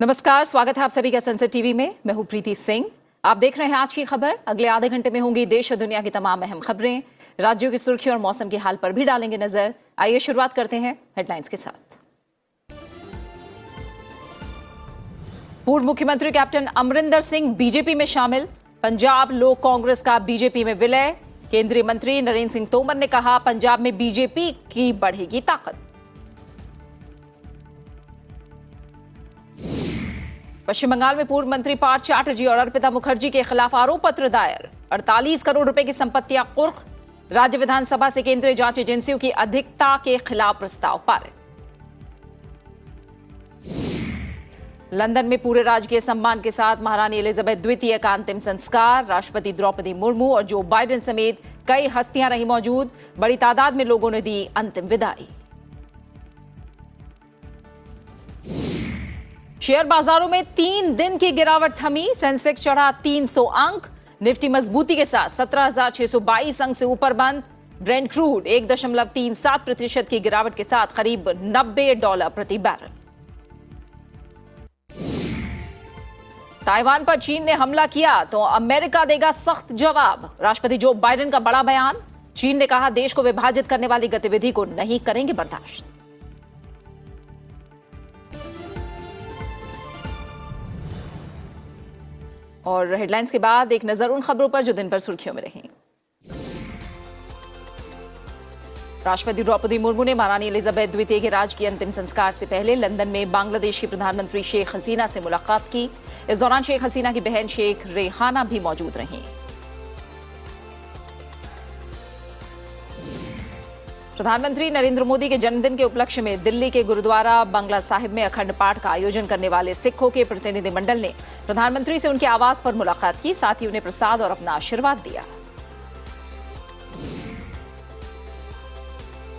नमस्कार, स्वागत है आप सभी का सनसेट टीवी में। मैं हूं प्रीति सिंह। आप देख रहे हैं आज की खबर। अगले आधे घंटे में होंगी देश और दुनिया की तमाम अहम खबरें। राज्यों की सुर्खियों और मौसम के हाल पर भी डालेंगे नजर। आइए शुरुआत करते हैं हेडलाइंस के साथ। पूर्व मुख्यमंत्री कैप्टन अमरिंदर सिंह बीजेपी में शामिल। पंजाब लोक कांग्रेस का बीजेपी में विलय। केंद्रीय मंत्री नरेंद्र सिंह तोमर ने कहा, पंजाब में बीजेपी की बढ़ेगी ताकत। पश्चिम बंगाल में पूर्व मंत्री पार्थ चैटर्जी और अर्पिता मुखर्जी के खिलाफ आरोप पत्र दायर। 48 करोड़ रुपए की संपत्तियां कुर्क। राज्य विधानसभा से केंद्रीय जांच एजेंसियों की अधिकता के खिलाफ प्रस्ताव पारित। लंदन में पूरे राजकीय सम्मान के साथ महारानी एलिजाबेथ द्वितीय का अंतिम संस्कार। राष्ट्रपति द्रौपदी मुर्मू और जो बाइडेन समेत कई हस्तियां रही मौजूद। बड़ी तादाद में लोगों ने दी अंतिम विदाई। शेयर बाजारों में 3 दिन की गिरावट थमी। सेंसेक्स चढ़ा 300 अंक। निफ्टी मजबूती के साथ 17,622 अंक से ऊपर बंद। ब्रेंट क्रूड 1.37% की गिरावट के साथ करीब $90 प्रति बैरल। ताइवान पर चीन ने हमला किया तो अमेरिका देगा सख्त जवाब। राष्ट्रपति जो बाइडेन का बड़ा बयान। चीन ने कहा, देश को विभाजित करने वाली गतिविधि को नहीं करेंगे बर्दाश्त। और हेडलाइंस के बाद एक नजर उन खबरों पर जो दिन भर सुर्खियों में रही। राष्ट्रपति द्रौपदी मुर्मू ने महारानी एलिजाबेथ द्वितीय के राजकीय अंतिम संस्कार से पहले लंदन में बांग्लादेश की प्रधानमंत्री शेख हसीना से मुलाकात की। इस दौरान शेख हसीना की बहन शेख रेहाना भी मौजूद रहीं। प्रधानमंत्री नरेंद्र मोदी के जन्मदिन के उपलक्ष्य में दिल्ली के गुरुद्वारा बंगला साहिब में अखंड पाठ का आयोजन करने वाले सिखों के प्रतिनिधिमंडल ने प्रधानमंत्री से उनके आवास पर मुलाकात की। साथ ही उन्हें प्रसाद और अपना आशीर्वाद दिया।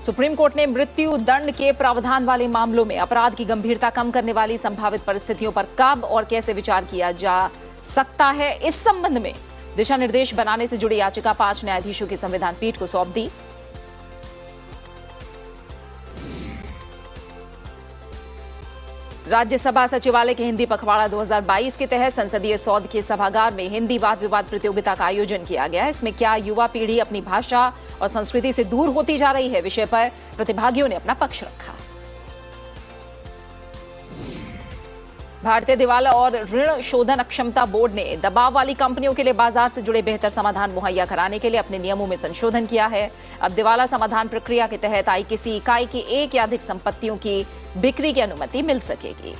सुप्रीम कोर्ट ने मृत्यु दंड के प्रावधान वाले मामलों में अपराध की गंभीरता कम करने वाली संभावित परिस्थितियों पर कब और कैसे विचार किया जा सकता है, इस संबंध में दिशा निर्देश बनाने से जुड़ी याचिका 5 न्यायाधीशों की संविधान पीठ को सौंप दी। राज्यसभा सचिवालय के हिंदी पखवाड़ा 2022 के तहत संसदीय सौध के सभागार में हिंदी वाद विवाद प्रतियोगिता का आयोजन किया गया। इसमें क्या युवा पीढ़ी अपनी भाषा और संस्कृति से दूर होती जा रही है विषय पर प्रतिभागियों ने अपना पक्ष रखा। भारतीय दिवाला और ऋण शोधन अक्षमता बोर्ड ने दबाव वाली कंपनियों के लिए बाजार से जुड़े बेहतर समाधान मुहैया कराने के लिए अपने नियमों में संशोधन किया है। अब दिवाला समाधान प्रक्रिया के तहत आई किसी इकाई की एक या अधिक संपत्तियों की बिक्री की अनुमति मिल सकेगी।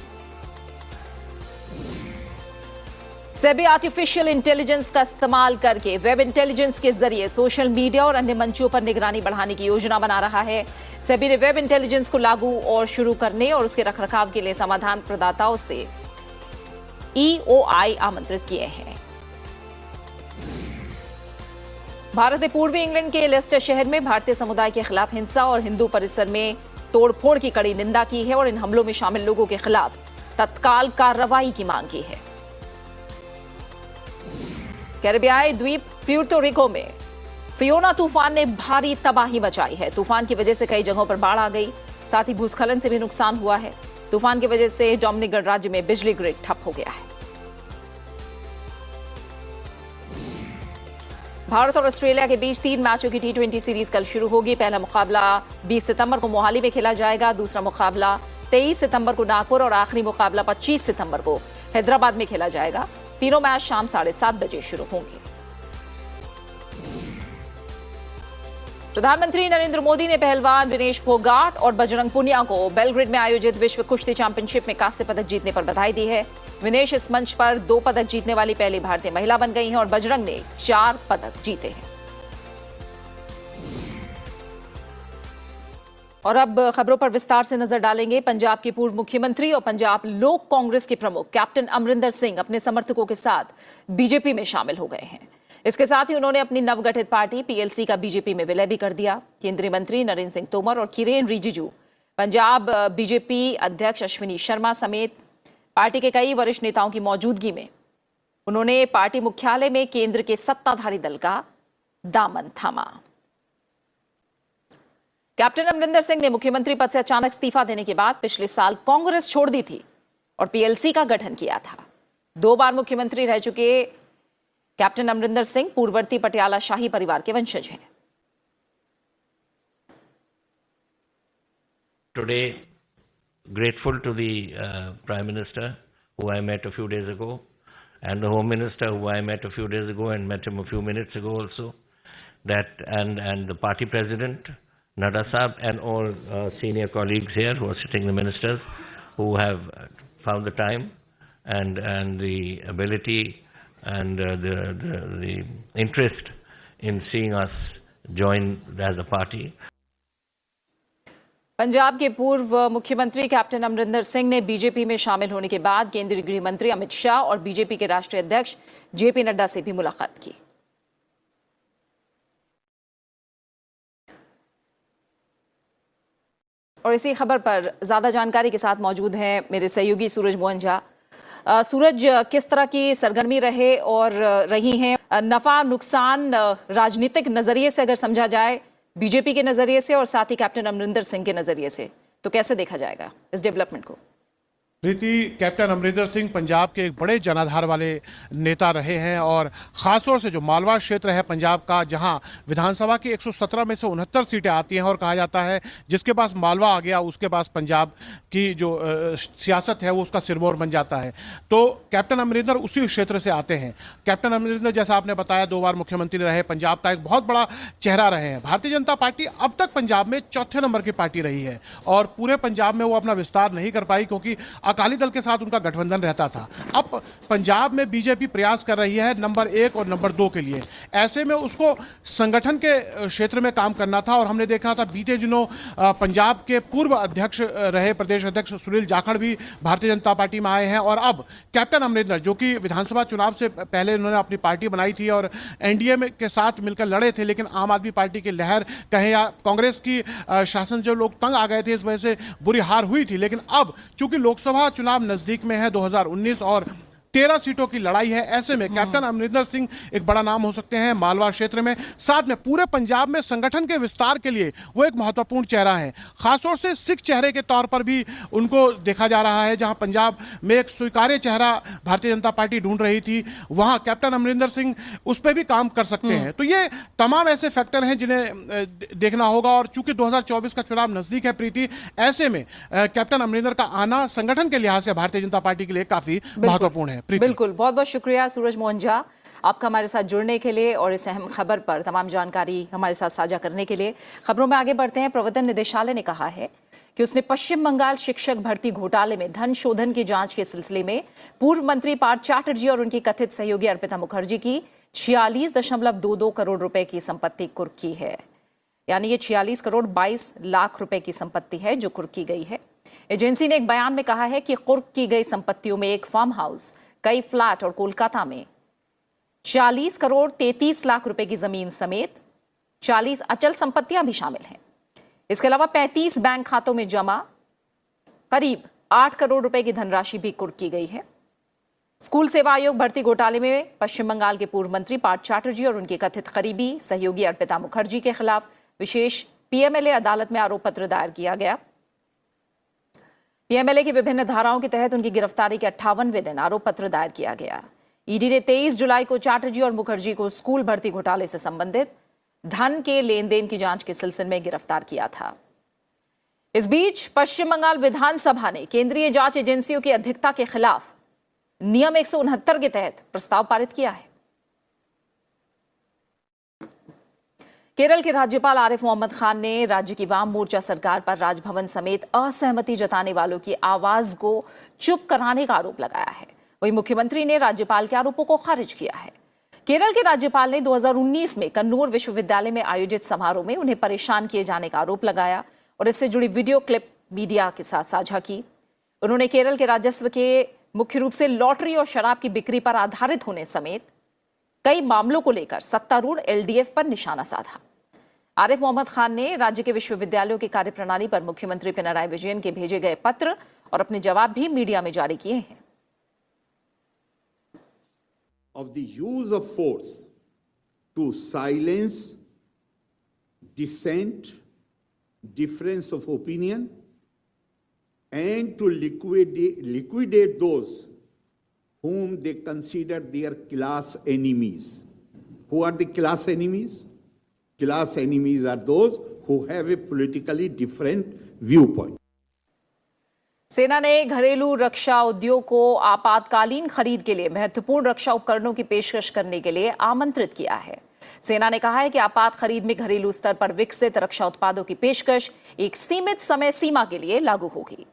सेबी आर्टिफिशियल इंटेलिजेंस का इस्तेमाल करके वेब इंटेलिजेंस के जरिए सोशल मीडिया और अन्य मंचों पर निगरानी बढ़ाने की योजना बना रहा है। सेबी ने वेब इंटेलिजेंस को लागू और शुरू करने और उसके रखरखाव के लिए समाधान प्रदाताओं से EOI आमंत्रित किए हैं। भारत ने पूर्वी इंग्लैंड के लेस्टर शहर में भारतीय समुदाय के खिलाफ हिंसा और हिंदू परिसर में तोड़फोड़ की कड़ी निंदा की है और इन हमलों में शामिल लोगों के खिलाफ तत्काल कार्रवाई की मांग की है। कैरिबियाई द्वीप प्यूर्तो रिको में फियोना तूफान ने भारी तबाही मचाई है। तूफान की वजह से कई जगहों पर बाढ़ आ गई। साथ ही भूस्खलन से भी नुकसान हुआ है। तूफान की वजह से डोमिनिक गणराज्य में बिजली ग्रिड ठप हो गया है। भारत और ऑस्ट्रेलिया के बीच 3 मैचों की T20 सीरीज कल शुरू होगी। पहला मुकाबला 20 सितंबर को मोहाली में खेला जाएगा। दूसरा मुकाबला 23 सितंबर को नागपुर और आखिरी मुकाबला 25 सितंबर को हैदराबाद में खेला जाएगा। तीनों मैच शाम 7:30 बजे शुरू होंगे। प्रधानमंत्री नरेंद्र मोदी ने पहलवान विनेश फोगाट और बजरंग पुनिया को बेलग्रेड में आयोजित विश्व कुश्ती चैंपियनशिप में कांस्य पदक जीतने पर बधाई दी है। विनेश इस मंच पर 2 पदक जीतने वाली पहली भारतीय महिला बन गई हैं और बजरंग ने 4 पदक जीते हैं। और अब खबरों पर विस्तार से नजर डालेंगे। पंजाब के पूर्व मुख्यमंत्री और पंजाब लोक कांग्रेस के प्रमुख कैप्टन अमरिंदर सिंह अपने समर्थकों के साथ बीजेपी में शामिल हो गए हैं। इसके साथ ही उन्होंने अपनी नवगठित पार्टी PLC का बीजेपी में विलय भी कर दिया। केंद्रीय मंत्री नरेंद्र सिंह तोमर और किरेन रिजिजू, पंजाब बीजेपी अध्यक्ष अश्विनी शर्मा समेत पार्टी के कई वरिष्ठ नेताओं की मौजूदगी में उन्होंने पार्टी मुख्यालय में केंद्र के सत्ताधारी दल का दामन थामा। कैप्टन अमरिंदर सिंह ने मुख्यमंत्री पद से अचानक इस्तीफा देने के बाद पिछले साल कांग्रेस छोड़ दी थी। और पीएलसी का गठन किया था। 2 बार मुख्यमंत्री रह चुके कैप्टन अमरिंदर सिंह पूर्ववर्ती पटियाला शाही परिवार के वंशज हैं। Today, grateful to the Prime Minister, who I met a few days ago, and the Home Minister, who I met a few days ago and met him a few minutes ago also, that and the party President, Nadda Saab, and all senior colleagues here who are sitting, the ministers, who have found the time and the ability and the interest in seeing us join as a party. Punjab के पूर्व मुख्यमंत्री captain Amarinder Singh ने BJP में शामिल होने के बाद केंद्रीय गृह मंत्री अमित शाह और बीजेपी के राष्ट्रीय अध्यक्ष जेपी नड्डा से भी मुलाकात की। और इसी खबर पर ज्यादा जानकारी के साथ मौजूद हैं मेरे सहयोगी सूरज मोहन झा। सूरज, किस तरह की सरगर्मी रहे और रही हैं? नफा नुकसान राजनीतिक नजरिए से अगर समझा जाए, बीजेपी के नजरिए से और साथ ही कैप्टन अमरिंदर सिंह के नजरिए से, तो कैसे देखा जाएगा इस डेवलपमेंट को? प्रीति, कैप्टन अमरिंदर सिंह पंजाब के एक बड़े जनाधार वाले नेता रहे हैं और ख़ासतौर से जो मालवा क्षेत्र है पंजाब का, जहां विधानसभा की 117 में से 69 सीटें आती हैं और कहा जाता है जिसके पास मालवा आ गया उसके पास पंजाब की जो सियासत है वो उसका सिरमौर बन जाता है। तो कैप्टन अमरिंदर उसी क्षेत्र से आते हैं। कैप्टन अमरिंदर, जैसा आपने बताया, 2 बार मुख्यमंत्री रहे, पंजाब का एक बहुत बड़ा चेहरा रहे हैं। भारतीय जनता पार्टी अब तक पंजाब में 4थे नंबर की पार्टी रही है और पूरे पंजाब में वो अपना विस्तार नहीं कर पाई क्योंकि अकाली दल के साथ उनका गठबंधन रहता था। अब पंजाब में बीजेपी प्रयास कर रही है नंबर 1 और नंबर 2 के लिए। ऐसे में उसको संगठन के क्षेत्र में काम करना था और हमने देखा था बीते दिनों पंजाब के पूर्व अध्यक्ष रहे, प्रदेश अध्यक्ष सुनील जाखड़ भी भारतीय जनता पार्टी में आए हैं और अब कैप्टन अमरिंदर, जो कि विधानसभा चुनाव से पहले उन्होंने अपनी पार्टी बनाई थी और एनडीए में के साथ मिलकर लड़े थे, लेकिन आम आदमी पार्टी की लहर कहें या कांग्रेस की शासन जो लोग तंग आ गए थे, इस वजह से बुरी हार हुई थी। लेकिन अब चूंकि लोकसभा चुनाव नजदीक में है 2019 और 13 सीटों की लड़ाई है, ऐसे में कैप्टन अमरिंदर सिंह एक बड़ा नाम हो सकते हैं मालवा क्षेत्र में। साथ में पूरे पंजाब में संगठन के विस्तार के लिए वो एक महत्वपूर्ण चेहरा है। खासतौर से सिख चेहरे के तौर पर भी उनको देखा जा रहा है। जहां पंजाब में एक स्वीकार्य चेहरा भारतीय जनता पार्टी ढूंढ रही थी, वहां कैप्टन अमरिंदर सिंह उस पर भी काम कर सकते हैं। तो ये तमाम ऐसे फैक्टर हैं जिन्हें देखना होगा और चूंकि 2024 का चुनाव नजदीक है प्रीति, ऐसे में कैप्टन अमरिंदर का आना संगठन के लिहाज से भारतीय जनता पार्टी के लिए काफी महत्वपूर्ण है। बिल्कुल, बहुत बहुत शुक्रिया सूरज मोहन झा आपका हमारे साथ जुड़ने के लिए और इस अहम खबर पर तमाम जानकारी हमारे साथ साझा करने के लिए। खबरों में आगे बढ़ते हैं। प्रवर्तन निदेशालय ने कहा है कि उसने पश्चिम बंगाल शिक्षक भर्ती घोटाले में धन शोधन की जांच के सिलसिले में पूर्व मंत्री पार्थ चैटर्जी और उनकी कथित सहयोगी अर्पिता मुखर्जी की 46.22 करोड़ रुपए की संपत्ति कुर्क की है। यानी ये 46 करोड़ 22 लाख रुपए की संपत्ति है जो कुर्क की गई है। एजेंसी ने एक बयान में कहा है कि कुर्क की गई संपत्तियों में एक फार्म हाउस, कई फ्लैट और कोलकाता में 40 करोड़ 33 लाख रुपए की जमीन समेत 40 अचल संपत्तियां भी शामिल हैं। इसके अलावा 35 बैंक खातों में जमा करीब 8 करोड़ रुपए की धनराशि भी कुर्क की गई है। स्कूल सेवा आयोग भर्ती घोटाले में पश्चिम बंगाल के पूर्व मंत्री पार्थ चैटर्जी और उनके कथित करीबी सहयोगी अर्पिता मुखर्जी के खिलाफ विशेष पीएमएलए अदालत में आरोप पत्र दायर किया गया। पीएमएलए की विभिन्न धाराओं के तहत उनकी गिरफ्तारी के 58वें दिन आरोप पत्र दायर किया गया। ईडी ने 23 जुलाई को चैटर्जी और मुखर्जी को स्कूल भर्ती घोटाले से संबंधित धन के लेन देन की जांच के सिलसिले में गिरफ्तार किया था। इस बीच पश्चिम बंगाल विधानसभा ने केंद्रीय जांच एजेंसियों की अध्यक्षता के खिलाफ नियम 169 के तहत प्रस्ताव पारित किया है। केरल के राज्यपाल आरिफ मोहम्मद खान ने राज्य की वाम मोर्चा सरकार पर राजभवन समेत असहमति जताने वालों की आवाज को चुप कराने का आरोप लगाया है। वहीं मुख्यमंत्री ने राज्यपाल के आरोपों को खारिज किया है। केरल के राज्यपाल ने 2019 में कन्नूर विश्वविद्यालय में आयोजित समारोह में उन्हें परेशान किए जाने का आरोप लगाया और इससे जुड़ी वीडियो क्लिप मीडिया के साथ साझा की। उन्होंने केरल के राजस्व के मुख्य रूप से लॉटरी और शराब की बिक्री पर आधारित होने समेत कई मामलों को लेकर सत्तारूढ़ एलडीएफ पर निशाना साधा। आरिफ मोहम्मद खान ने राज्य के विश्वविद्यालयों की कार्यप्रणाली पर मुख्यमंत्री पिनराई विजयन के भेजे गए पत्र और अपने जवाब भी मीडिया में जारी किए हैं। Of the use of force to silence dissent, difference of opinion, and to liquidate those whom they consider their class enemies. Who are the class enemies? Class enemies are those who have a politically different viewpoint. सेना ने घरेलू रक्षा उद्योग को आपातकालीन खरीद के लिए महत्वपूर्ण रक्षा उपकरणों की पेशकश करने के लिए आमंत्रित किया है। सेना ने कहा है कि आपात खरीद में घरेलू स्तर पर विकसित रक्षा उत्पादों की पेशकश एक सीमित समय सीमा के लिए लागू होगी।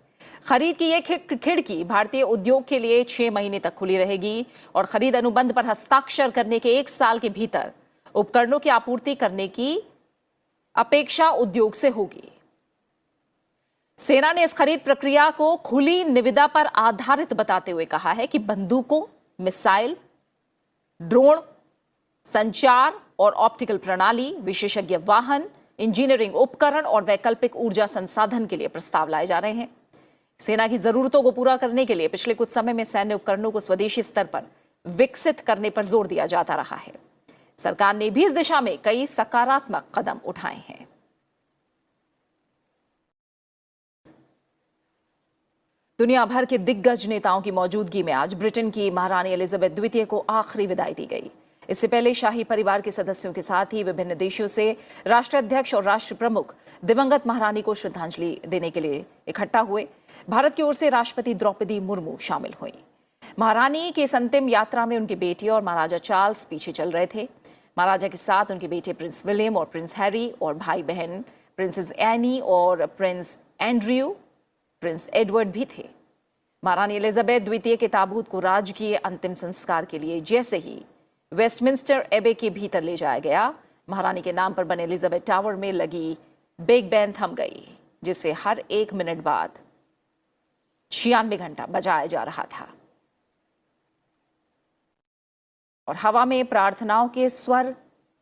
खरीद की यह खिड़की भारतीय उद्योग के लिए 6 महीने तक खुली रहेगी और खरीद अनुबंध पर हस्ताक्षर करने के 1 साल के भीतर उपकरणों की आपूर्ति करने की अपेक्षा उद्योग से होगी। सेना ने इस खरीद प्रक्रिया को खुली निविदा पर आधारित बताते हुए कहा है कि बंदूकों, मिसाइल, ड्रोन, संचार और ऑप्टिकल प्रणाली, विशेषज्ञ वाहन, इंजीनियरिंग उपकरण और वैकल्पिक ऊर्जा संसाधन के लिए प्रस्ताव लाए जा रहे हैं। सेना की जरूरतों को पूरा करने के लिए पिछले कुछ समय में सैन्य उपकरणों को स्वदेशी स्तर पर विकसित करने पर जोर दिया जाता रहा है। सरकार ने भी इस दिशा में कई सकारात्मक कदम उठाए हैं। दुनिया भर के दिग्गज नेताओं की मौजूदगी में आज ब्रिटेन की महारानी एलिजाबेथ द्वितीय को आखिरी विदाई दी गई। इससे पहले शाही परिवार के सदस्यों के साथ ही विभिन्न देशों से राष्ट्राध्यक्ष और राष्ट्र प्रमुख दिवंगत महारानी को श्रद्धांजलि देने के लिए इकट्ठा हुए। भारत की ओर से राष्ट्रपति द्रौपदी मुर्मू शामिल हुई। महारानी की इस अंतिम यात्रा में उनके बेटे और महाराजा चार्ल्स पीछे चल रहे थे। महाराजा के साथ उनके बेटे प्रिंस विलियम और प्रिंस हैरी और भाई बहन प्रिंसेस एनी और प्रिंस एंड्रयू, प्रिंस एडवर्ड भी थे। महारानी एलिजाबेथ द्वितीय के ताबूत को राजकीय अंतिम संस्कार के लिए जैसे ही वेस्टमिंस्टर एबे के भीतर ले जाया गया, महारानी के नाम पर बने एलिजाबेथ टावर में लगी बिग बैन थम गई, जिसे हर 1 मिनट बाद 96 घंटा बजाया जा रहा था और हवा में प्रार्थनाओं के स्वर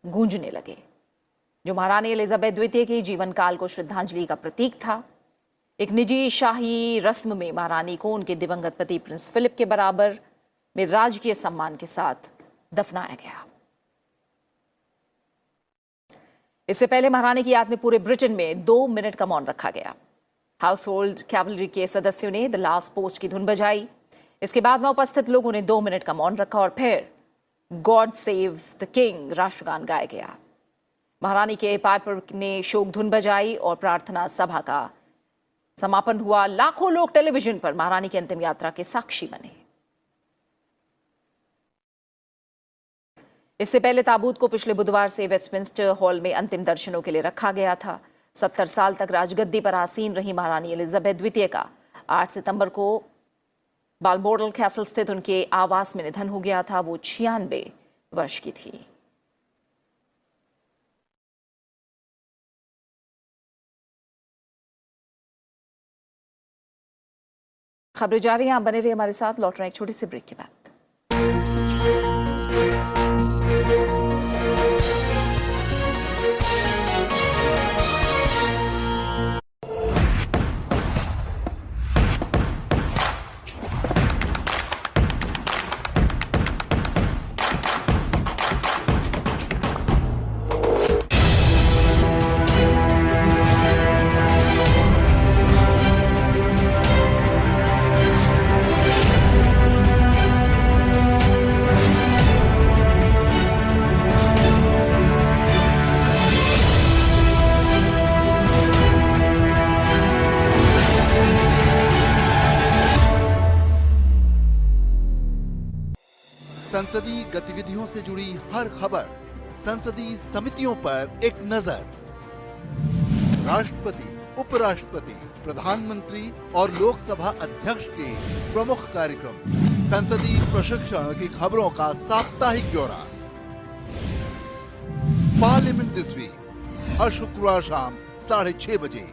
गूंजने लगे, जो महारानी एलिजाबेथ द्वितीय के जीवन काल को श्रद्धांजलि का प्रतीक था। एक निजी शाही रस्म में महारानी को उनके दिवंगत पति प्रिंस फिलिप के बराबर में राजकीय सम्मान के साथ दफनाया गया। इससे पहले महारानी की याद में पूरे ब्रिटेन में 2 मिनट का मौन रखा गया। हाउस होल्ड कैवलरी के सदस्यों ने द लास्ट पोस्ट की धुन बजाई। इसके बाद में उपस्थित लोगों ने 2 मिनट का मौन रखा और फिर गॉड सेव द किंग राष्ट्रगान गाया गया। महारानी के पाइपर ने शोक धुन बजाई और प्रार्थना सभा का समापन हुआ। लाखों लोग टेलीविजन पर महारानी की अंतिम यात्रा के साक्षी बने। इससे पहले ताबूत को पिछले बुधवार से वेस्टमिंस्टर हॉल में अंतिम दर्शनों के लिए रखा गया था। 70 साल तक राजगद्दी पर आसीन रही महारानी एलिजाबेथ द्वितीय का 8 सितंबर को बालमोरल कैसल स्थित उनके आवास में निधन हो गया था। वो 96 वर्ष की थी। खबरें जारी हैं, आप बने रहिए हमारे साथ। लौट रहे हैं एक छोटी सी ब्रेक के बाद। संसदीय गतिविधियों से जुड़ी हर खबर, संसदीय समितियों पर एक नजर। राष्ट्रपति, उपराष्ट्रपति, प्रधानमंत्री और लोकसभा अध्यक्ष के प्रमुख कार्यक्रम, संसदीय प्रशिक्षण की खबरों का साप्ताहिक ब्यौरा। पार्लियामेंट दिस वीक, हर शुक्रवार शाम 6:30 बजे।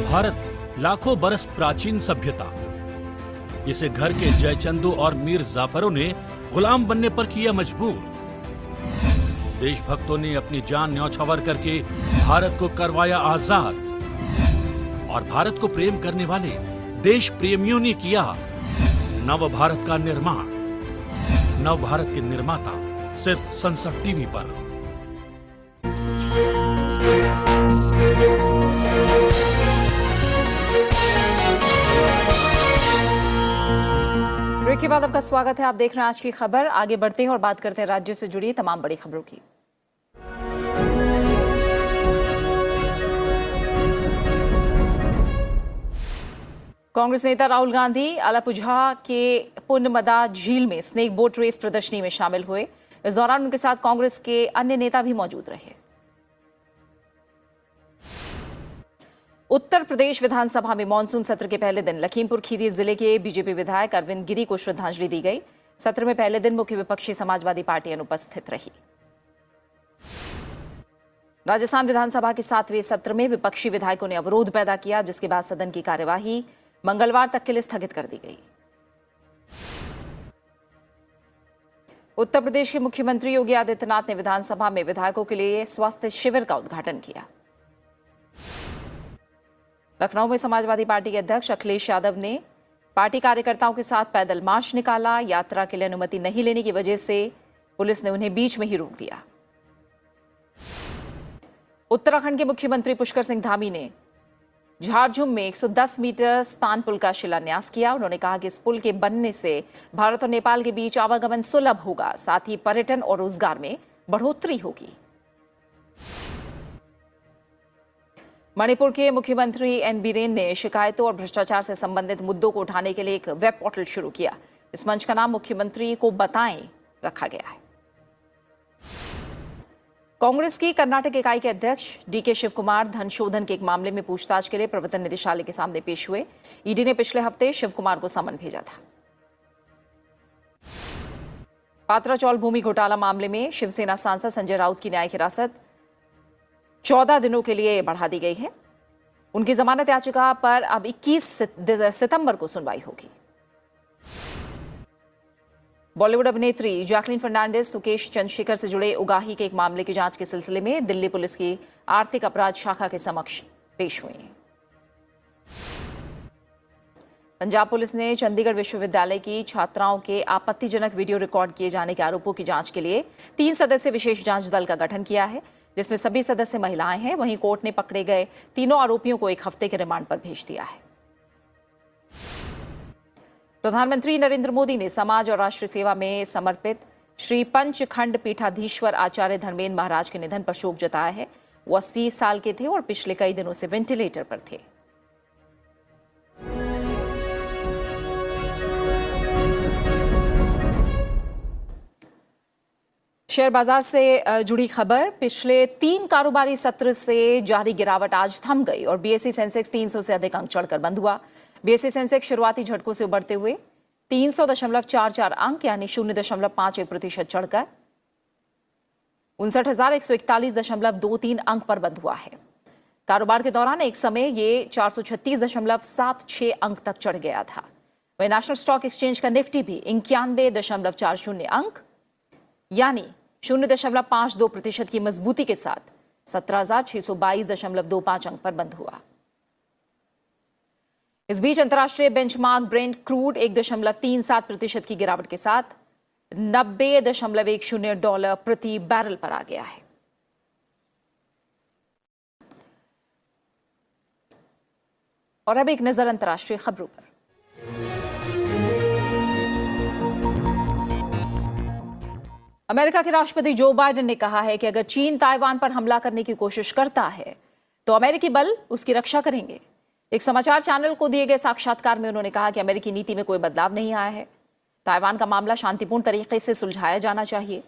भारत लाखों बरस प्राचीन सभ्यता, जिसे घर के जयचंदू और मीर जाफरों ने गुलाम बनने पर किया मजबूर। देशभक्तों ने अपनी जान न्यौछावर करके भारत को करवाया आजाद और भारत को प्रेम करने वाले देश प्रेमियों ने किया नव भारत का निर्माण। नव भारत के निर्माता सिर्फ संसद टीवी पर। ब्रेक के बाद आपका स्वागत है। आप देख रहे हैं आज की खबर। आगे बढ़ते हैं और बात करते हैं राज्य से जुड़ी तमाम बड़ी खबरों की। कांग्रेस नेता राहुल गांधी आलापुझा के पुनमदा झील में स्नेक बोट रेस प्रदर्शनी में शामिल हुए। इस दौरान उनके साथ कांग्रेस के अन्य नेता भी मौजूद रहे। उत्तर प्रदेश विधानसभा में मानसून सत्र के पहले दिन लखीमपुर खीरी जिले के बीजेपी विधायक अरविंद गिरी को श्रद्धांजलि दी गई। सत्र में पहले दिन मुख्य विपक्षी समाजवादी पार्टी अनुपस्थित रही। राजस्थान विधानसभा के 7वें सत्र में विपक्षी विधायकों ने अवरोध पैदा किया, जिसके बाद सदन की कार्यवाही मंगलवार तक के लिए स्थगित कर दी गई। उत्तर प्रदेश के मुख्यमंत्री योगी आदित्यनाथ ने विधानसभा में विधायकों के लिए स्वास्थ्य शिविर का उद्घाटन किया। लखनऊ में समाजवादी पार्टी के अध्यक्ष अखिलेश यादव ने पार्टी कार्यकर्ताओं के साथ पैदल मार्च निकाला। यात्रा के लिए अनुमति नहीं लेने की वजह से पुलिस ने उन्हें बीच में ही रोक दिया। उत्तराखंड के मुख्यमंत्री पुष्कर सिंह धामी ने झारझुम में 110 मीटर स्पान पुल का शिलान्यास किया। उन्होंने कहा कि इस पुल के बनने से भारत और नेपाल के बीच आवागमन सुलभ होगा, साथ ही पर्यटन और रोजगार में बढ़ोतरी होगी। मणिपुर के मुख्यमंत्री एन बीरेन ने शिकायतों और भ्रष्टाचार से संबंधित मुद्दों को उठाने के लिए एक वेब पोर्टल शुरू किया। इस मंच का नाम मुख्यमंत्री को बताएं रखा गया है। कांग्रेस की कर्नाटक इकाई के अध्यक्ष डीके शिव कुमार धन शोधन के एक मामले में पूछताछ के लिए प्रवर्तन निदेशालय के सामने पेश हुए। ईडी ने पिछले हफ्ते शिव कुमार को समन भेजा था। पात्रा चौल भूमि घोटाला मामले में शिवसेना सांसद संजय राउत की न्यायिक हिरासत 14 दिनों के लिए बढ़ा दी गई है। उनकी जमानत याचिका पर अब 21 सितंबर को सुनवाई होगी। बॉलीवुड अभिनेत्री जैकलीन फर्नांडिस सुकेश चंद्रशेखर से जुड़े उगाही के एक मामले की जांच के सिलसिले में दिल्ली पुलिस की आर्थिक अपराध शाखा के समक्ष पेश हुई। पंजाब पुलिस ने चंडीगढ़ विश्वविद्यालय की छात्राओं के आपत्तिजनक वीडियो रिकॉर्ड किए जाने के आरोपों की जांच के लिए 3 सदस्यीय विशेष जांच दल का गठन किया है, जिसमें सभी सदस्य महिलाएं हैं। वहीं कोर्ट ने पकड़े गए तीनों आरोपियों को 1 हफ्ते के रिमांड पर भेज दिया है। प्रधानमंत्री नरेंद्र मोदी ने समाज और राष्ट्र सेवा में समर्पित श्री पंचखंड पीठाधीश्वर आचार्य धर्मेंद्र महाराज के निधन पर शोक जताया है। वो 80 साल के थे और पिछले कई दिनों से वेंटिलेटर पर थे। शेयर बाजार से जुड़ी खबर। पिछले 3 कारोबारी सत्र से जारी गिरावट आज थम गई और बीएसई सेंसेक्स 300 से अधिक अंक चढ़कर बंद हुआ। बीएसई सेंसेक्स शुरुआती झटकों से उबरते हुए 300.44 अंक यानी 0.51% चढ़कर 59,141.23 अंक पर बंद हुआ है। कारोबार के दौरान एक समय ये 436.76 अंक तक चढ़ गया था। वहीं नेशनल स्टॉक एक्सचेंज का निफ्टी भी 91.40 अंक यानी 0.52% की मजबूती के साथ 17,622.25 अंक पर बंद हुआ। इस बीच अंतर्राष्ट्रीय बेंचमार्क ब्रेंट क्रूड 1.37% की गिरावट के साथ $90.10 प्रति बैरल पर आ गया है। और अब एक नजर अंतर्राष्ट्रीय खबरों पर। अमेरिका के राष्ट्रपति जो बाइडेन ने कहा है कि अगर चीन ताइवान पर हमला करने की कोशिश करता है तो अमेरिकी बल उसकी रक्षा करेंगे। एक समाचार चैनल को दिए गए साक्षात्कार में उन्होंने कहा कि अमेरिकी नीति में कोई बदलाव नहीं आया है। ताइवान का मामला शांतिपूर्ण तरीके से सुलझाया जाना चाहिए।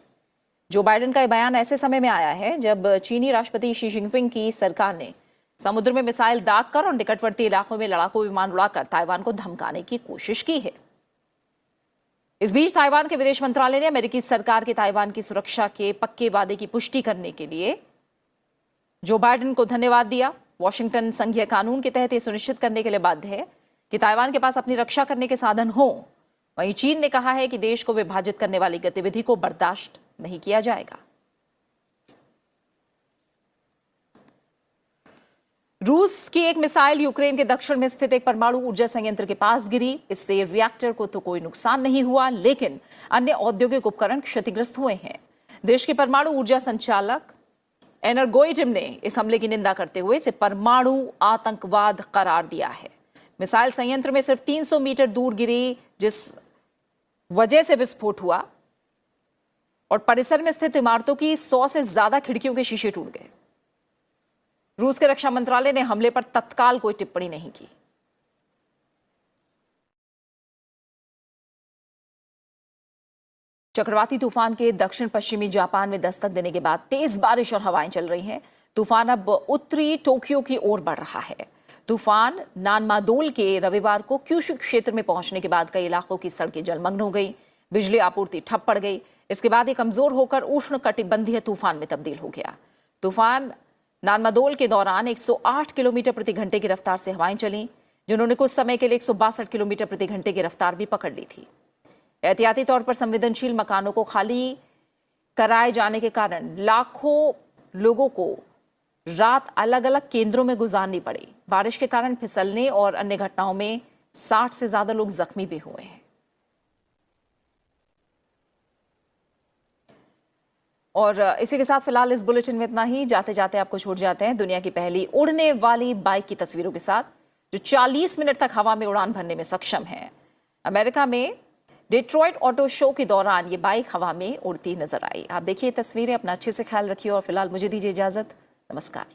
जो बाइडेन का यह बयान ऐसे समय में आया है जब चीनी राष्ट्रपति शी जिनपिंग की सरकार ने समुद्र में मिसाइल दागकर और निकटवर्ती इलाकों में लड़ाकू विमान उड़ाकर ताइवान को धमकाने की कोशिश की है। इस बीच ताइवान के विदेश मंत्रालय ने अमेरिकी सरकार के ताइवान की सुरक्षा के पक्के वादे की पुष्टि करने के लिए जो बाइडेन को धन्यवाद दिया। वॉशिंगटन संघीय कानून के तहत यह सुनिश्चित करने के लिए बाध्य है कि ताइवान के पास अपनी रक्षा करने के साधन हो। वहीं चीन ने कहा है कि देश को विभाजित करने वाली गतिविधि को बर्दाश्त नहीं किया जाएगा। रूस की एक मिसाइल यूक्रेन के दक्षिण में स्थित एक परमाणु ऊर्जा संयंत्र के पास गिरी। इससे रिएक्टर को तो कोई नुकसान नहीं हुआ, लेकिन अन्य औद्योगिक उपकरण क्षतिग्रस्त हुए हैं। देश के परमाणु ऊर्जा संचालक एनर्गोइटम ने इस हमले की निंदा करते हुए इसे परमाणु आतंकवाद करार दिया है। मिसाइल संयंत्र में सिर्फ 300 मीटर दूर गिरी, जिस वजह से विस्फोट हुआ और परिसर में स्थित इमारतों की 100 से ज्यादा खिड़कियों के शीशे टूट गए। रूस के रक्षा मंत्रालय ने हमले पर तत्काल कोई टिप्पणी नहीं की। चक्रवाती तूफान के दक्षिण पश्चिमी जापान में दस्तक देने के बाद तेज बारिश और हवाएं चल रही हैं। तूफान अब उत्तरी टोक्यो की ओर बढ़ रहा है। तूफान नानमादोल के रविवार को क्यूशु क्षेत्र में पहुंचने के बाद कई इलाकों की सड़कें जलमग्न हो गई, बिजली आपूर्ति ठप पड़ गई। इसके बाद ये कमजोर होकर उष्ण कटिबंधीय तूफान में तब्दील हो गया। तूफान नानमादोल के दौरान 108 किलोमीटर प्रति घंटे की रफ्तार से हवाएं चली, जिन्होंने कुछ समय के लिए 162 किलोमीटर प्रति घंटे की रफ्तार भी पकड़ ली थी। एहतियाती तौर पर संवेदनशील मकानों को खाली कराए जाने के कारण लाखों लोगों को रात अलग अलग केंद्रों में गुजारनी पड़ी। बारिश के कारण फिसलने और अन्य घटनाओं में 60 से ज्यादा लोग जख्मी भी हुए हैं। और इसी के साथ फिलहाल इस बुलेटिन में इतना ही। जाते जाते आपको छोड़ जाते हैं दुनिया की पहली उड़ने वाली बाइक की तस्वीरों के साथ, जो 40 मिनट तक हवा में उड़ान भरने में सक्षम है। अमेरिका में डेट्रॉइट ऑटो शो के दौरान ये बाइक हवा में उड़ती नजर आई। आप देखिए तस्वीरें, अपना अच्छे से ख्याल रखिए और फिलहाल मुझे दीजिए इजाजत। नमस्कार।